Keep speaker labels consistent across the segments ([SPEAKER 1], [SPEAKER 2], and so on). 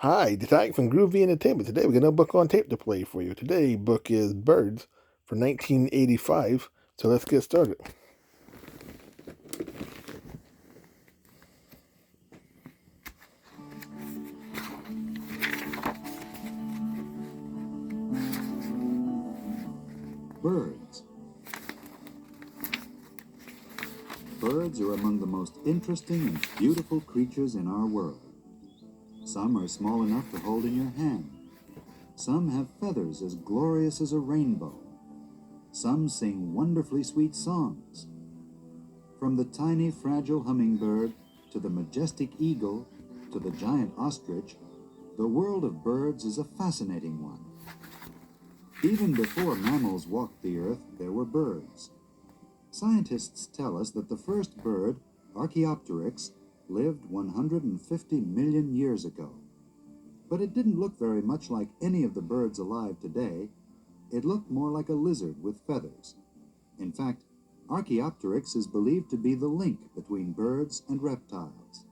[SPEAKER 1] Hi, Detective from Groovy Entertainment. Today we got a book on tape to play for you. Today's book is Birds for 1985. So let's get started.
[SPEAKER 2] Birds. Birds are among the most interesting and beautiful creatures in our world. Some are small enough to hold in your hand. Some have feathers as glorious as a rainbow. Some sing wonderfully sweet songs. From the tiny, fragile hummingbird to the majestic eagle to the giant ostrich, the world of birds is a fascinating one. Even before mammals walked the earth, there were birds. Scientists tell us that the first bird, Archaeopteryx, lived 150 million years ago. But it didn't look very much like any of the birds alive today. It looked more like a lizard with feathers. In fact, Archaeopteryx is believed to be the link between birds and reptiles.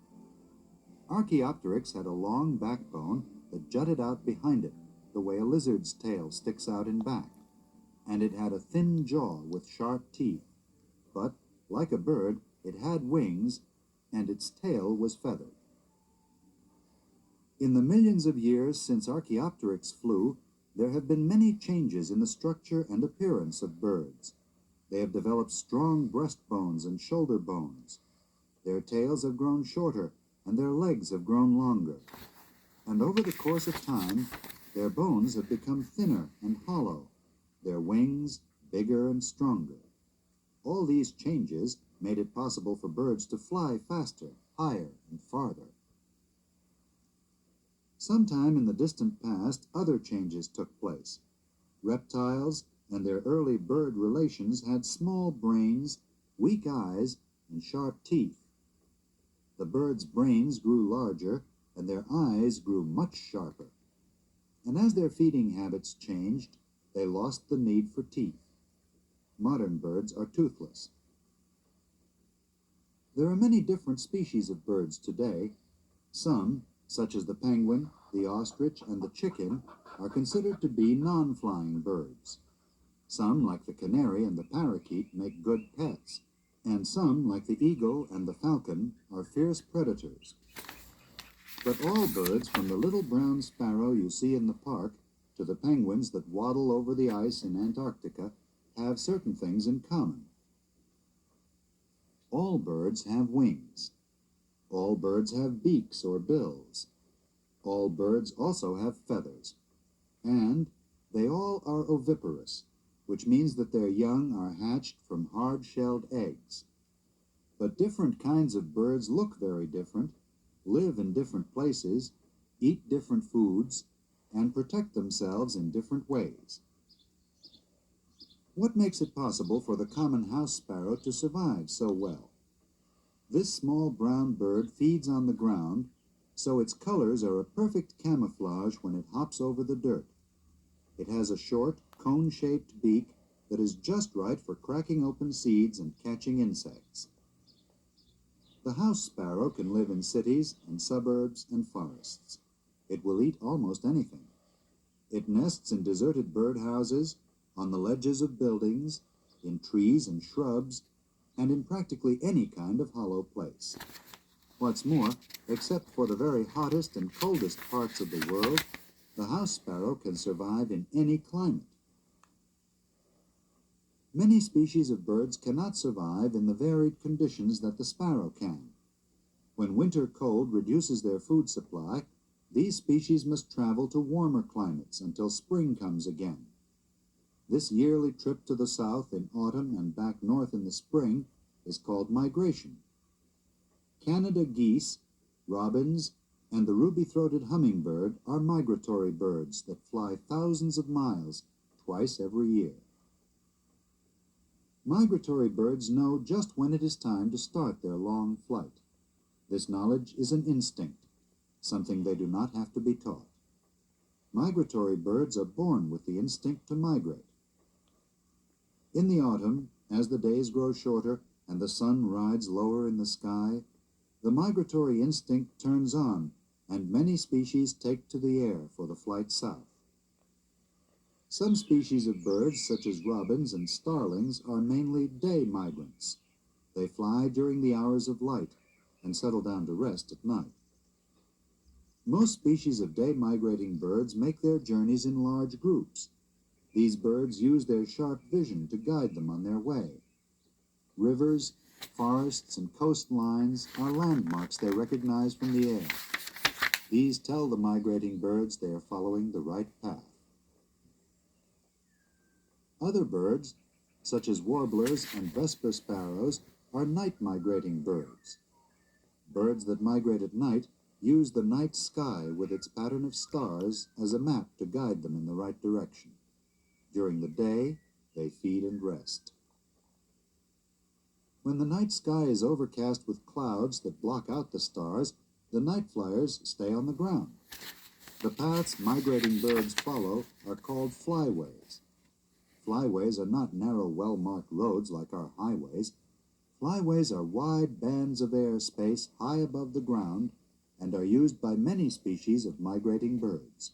[SPEAKER 2] Archaeopteryx had a long backbone that jutted out behind it, the way a lizard's tail sticks out in back, and it had a thin jaw with sharp teeth. But, like a bird, it had wings, and its tail was feathered. In the millions of years since Archaeopteryx flew, there have been many changes in the structure and appearance of birds. They have developed strong breastbones and shoulder bones. Their tails have grown shorter, and their legs have grown longer. And over the course of time, their bones have become thinner and hollow, their wings bigger and stronger. All these changes made it possible for birds to fly faster, higher, and farther. Sometime in the distant past, other changes took place. Reptiles and their early bird relations had small brains, weak eyes, and sharp teeth. The birds' brains grew larger, and their eyes grew much sharper. And as their feeding habits changed, they lost the need for teeth. Modern birds are toothless. There are many different species of birds today. Some, such as the penguin, the ostrich, and the chicken, are considered to be non-flying birds. Some, like the canary and the parakeet, make good pets, and some, like the eagle and the falcon, are fierce predators. But all birds, from the little brown sparrow you see in the park to the penguins that waddle over the ice in Antarctica, have certain things in common. All birds have wings. All birds have beaks or bills. All birds also have feathers. And they all are oviparous, which means that their young are hatched from hard-shelled eggs. But different kinds of birds look very different, live in different places, eat different foods, and protect themselves in different ways. What makes it possible for the common house sparrow to survive so well? This small brown bird feeds on the ground, so its colors are a perfect camouflage when it hops over the dirt. It has a short, cone-shaped beak that is just right for cracking open seeds and catching insects. The house sparrow can live in cities and suburbs and forests. It will eat almost anything. It nests in deserted birdhouses, on the ledges of buildings, in trees and shrubs, and in practically any kind of hollow place. What's more, except for the very hottest and coldest parts of the world, the house sparrow can survive in any climate. Many species of birds cannot survive in the varied conditions that the sparrow can. When winter cold reduces their food supply, these species must travel to warmer climates until spring comes again. This yearly trip to the south in autumn and back north in the spring is called migration. Canada geese, robins, and the ruby-throated hummingbird are migratory birds that fly thousands of miles twice every year. Migratory birds know just when it is time to start their long flight. This knowledge is an instinct, something they do not have to be taught. Migratory birds are born with the instinct to migrate. In the autumn, as the days grow shorter and the sun rides lower in the sky, the migratory instinct turns on, and many species take to the air for the flight south. Some species of birds, such as robins and starlings, are mainly day migrants. They fly during the hours of light and settle down to rest at night. Most species of day migrating birds make their journeys in large groups. These birds use their sharp vision to guide them on their way. Rivers, forests, and coastlines are landmarks they recognize from the air. These tell the migrating birds they are following the right path. Other birds, such as warblers and vesper sparrows, are night migrating birds. Birds that migrate at night use the night sky with its pattern of stars as a map to guide them in the right direction. During the day, they feed and rest. When the night sky is overcast with clouds that block out the stars, the night flyers stay on the ground. The paths migrating birds follow are called flyways. Flyways are not narrow, well-marked roads like our highways. Flyways are wide bands of air space high above the ground and are used by many species of migrating birds.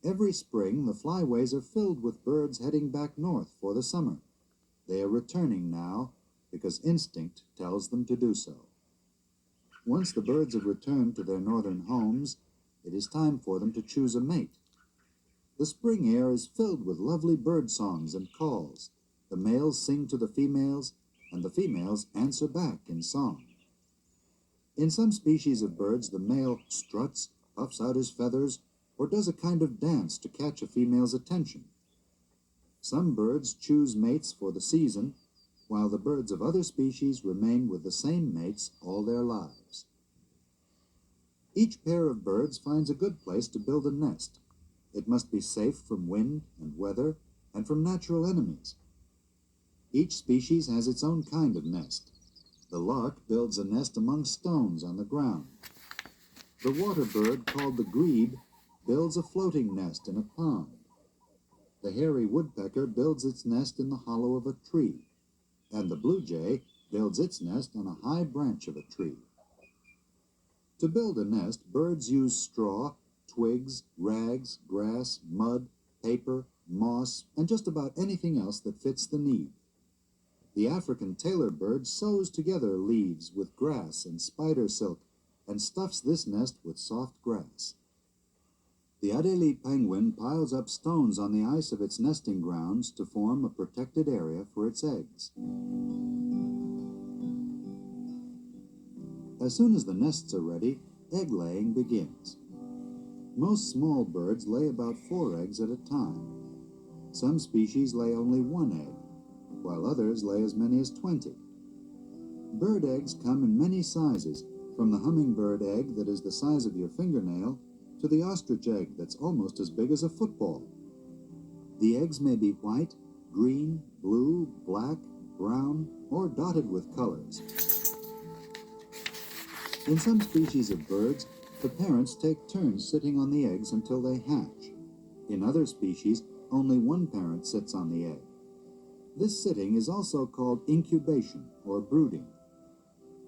[SPEAKER 2] Every spring, the flyways are filled with birds heading back north for the summer. They are returning now because instinct tells them to do so. Once the birds have returned to their northern homes, it is time for them to choose a mate. The spring air is filled with lovely bird songs and calls. The males sing to the females, and the females answer back in song. In some species of birds, the male struts, puffs out his feathers, or does a kind of dance to catch a female's attention. Some birds choose mates for the season, while the birds of other species remain with the same mates all their lives. Each pair of birds finds a good place to build a nest. It must be safe from wind and weather and from natural enemies. Each species has its own kind of nest. The lark builds a nest among stones on the ground. The water bird, called the grebe, builds a floating nest in a pond. The hairy woodpecker builds its nest in the hollow of a tree, and the blue jay builds its nest on a high branch of a tree. To build a nest, birds use straw, twigs, rags, grass, mud, paper, moss, and just about anything else that fits the need. The African tailor bird sews together leaves with grass and spider silk and stuffs this nest with soft grass. The Adelie penguin piles up stones on the ice of its nesting grounds to form a protected area for its eggs. As soon as the nests are ready, egg-laying begins. Most small birds lay about 4 eggs at a time. Some species lay only 1 egg, while others lay as many as 20. Bird eggs come in many sizes, from the hummingbird egg that is the size of your fingernail to the ostrich egg that's almost as big as a football. The eggs may be white, green, blue, black, brown, or dotted with colors. In some species of birds, the parents take turns sitting on the eggs until they hatch. In other species, only one parent sits on the egg. This sitting is also called incubation or brooding.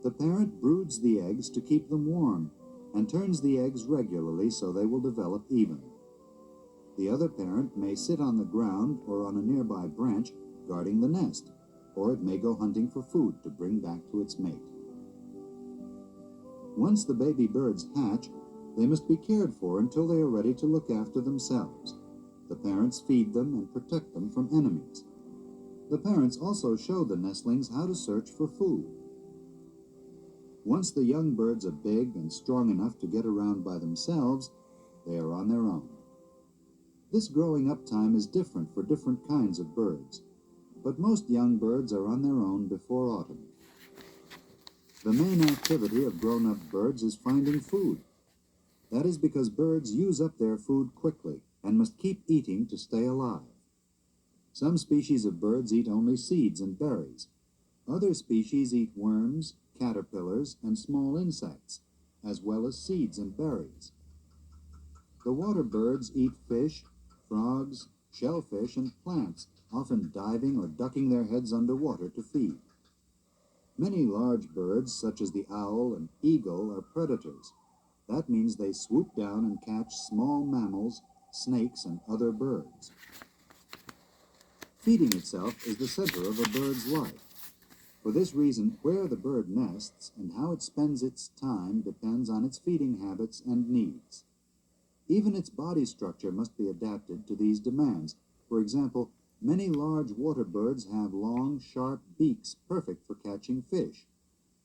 [SPEAKER 2] The parent broods the eggs to keep them warm and turns the eggs regularly so they will develop evenly. The other parent may sit on the ground or on a nearby branch guarding the nest, or it may go hunting for food to bring back to its mate. Once the baby birds hatch, they must be cared for until they are ready to look after themselves. The parents feed them and protect them from enemies. The parents also show the nestlings how to search for food. Once the young birds are big and strong enough to get around by themselves, they are on their own. This growing up time is different for different kinds of birds, but most young birds are on their own before autumn. The main activity of grown-up birds is finding food. That is because birds use up their food quickly and must keep eating to stay alive. Some species of birds eat only seeds and berries. Other species eat worms, caterpillars, and small insects, as well as seeds and berries. The water birds eat fish, frogs, shellfish, and plants, often diving or ducking their heads underwater to feed. Many large birds, such as the owl and eagle, are predators. That means they swoop down and catch small mammals, snakes, and other birds. Feeding itself is the center of a bird's life. For this reason, where the bird nests and how it spends its time depends on its feeding habits and needs. Even its body structure must be adapted to these demands. For example, many large water birds have long, sharp beaks perfect for catching fish,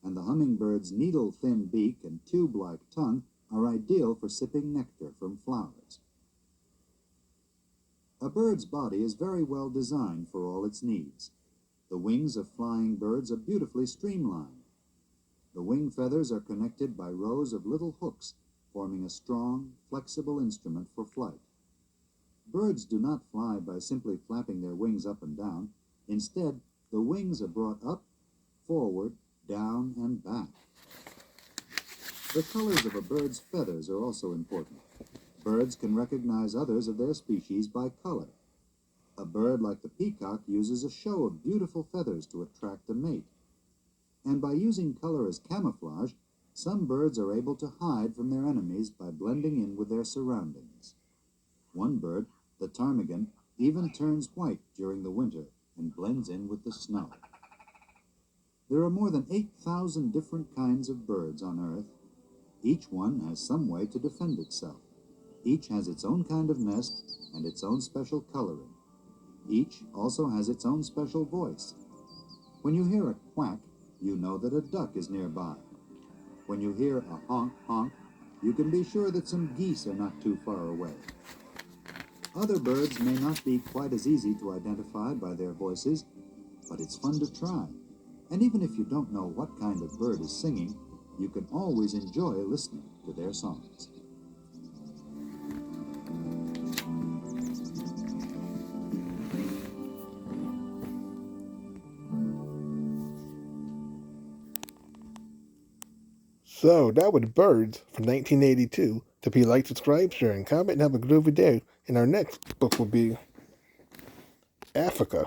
[SPEAKER 2] and the hummingbird's needle-thin beak and tube-like tongue are ideal for sipping nectar from flowers. A bird's body is very well designed for all its needs. The wings of flying birds are beautifully streamlined. The wing feathers are connected by rows of little hooks, forming a strong, flexible instrument for flight. Birds do not fly by simply flapping their wings up and down. Instead, the wings are brought up, forward, down, and back. The colors of a bird's feathers are also important. Birds can recognize others of their species by color. A bird like the peacock uses a show of beautiful feathers to attract a mate. And by using color as camouflage, some birds are able to hide from their enemies by blending in with their surroundings. One bird, the ptarmigan, even turns white during the winter and blends in with the snow. There are more than 8,000 different kinds of birds on Earth. Each one has some way to defend itself. Each has its own kind of nest and its own special coloring. Each also has its own special voice. When you hear a quack, you know that a duck is nearby. When you hear a honk honk, you can be sure that some geese are not too far away. Other birds may not be quite as easy to identify by their voices, but it's fun to try. And even if you don't know what kind of bird is singing, you can always enjoy listening to their songs.
[SPEAKER 1] So that was Birds from 1982. To be like, subscribe, share, and comment, and have a groovy day. And our next book will be Africa.